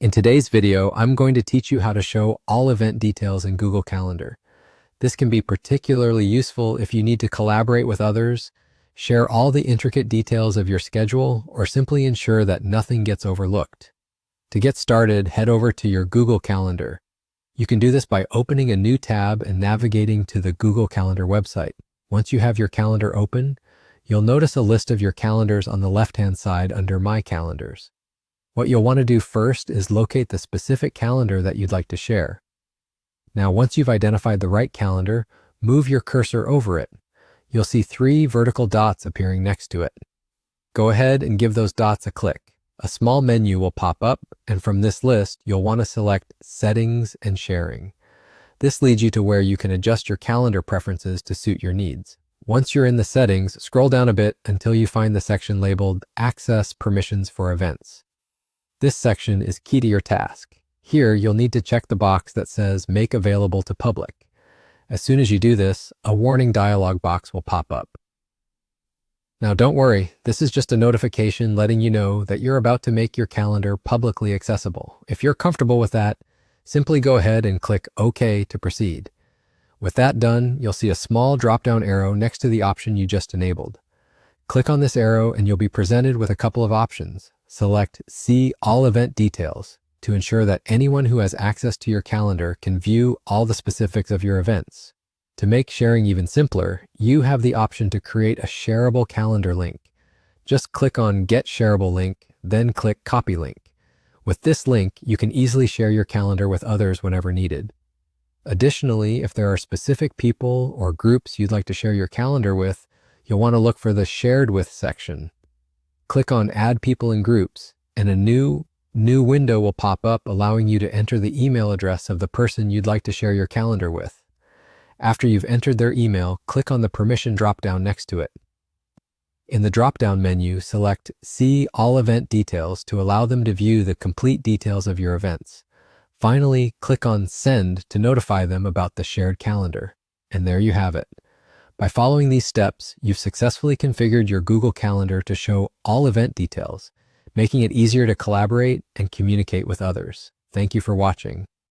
In today's video, I'm going to teach you how to show all event details in Google Calendar. This can be particularly useful if you need to collaborate with others, share all the intricate details of your schedule, or simply ensure that nothing gets overlooked. To get started, head over to your Google Calendar. You can do this by opening a new tab and navigating to the Google Calendar website. Once you have your calendar open, you'll notice a list of your calendars on the left-hand side under My Calendars. What you'll want to do first is locate the specific calendar that you'd like to share. Now, once you've identified the right calendar, move your cursor over it. You'll see 3 vertical dots appearing next to it. Go ahead and give those dots a click. A small menu will pop up, and from this list, you'll want to select Settings and Sharing. This leads you to where you can adjust your calendar preferences to suit your needs. Once you're in the settings, scroll down a bit until you find the section labeled Access Permissions for Events. This section is key to your task. Here, you'll need to check the box that says Make Available to Public. As soon as you do this, a warning dialog box will pop up. Now don't worry, this is just a notification letting you know that you're about to make your calendar publicly accessible. If you're comfortable with that, simply go ahead and click OK to proceed. With that done, you'll see a small drop-down arrow next to the option you just enabled. Click on this arrow and you'll be presented with a couple of options. Select See All Event Details to ensure that anyone who has access to your calendar can view all the specifics of your events. To make sharing even simpler, you have the option to create a shareable calendar link. Just click on Get Shareable Link, then click Copy Link. With this link, you can easily share your calendar with others whenever needed. Additionally, if there are specific people or groups you'd like to share your calendar with, you'll want to look for the Shared With section. Click on Add People and Groups, and a new window will pop up allowing you to enter the email address of the person you'd like to share your calendar with. After you've entered their email, click on the permission drop-down next to it. In the drop-down menu, select See All Event Details to allow them to view the complete details of your events. Finally, click on Send to notify them about the shared calendar. And there you have it. By following these steps, you've successfully configured your Google Calendar to show all event details, making it easier to collaborate and communicate with others. Thank you for watching.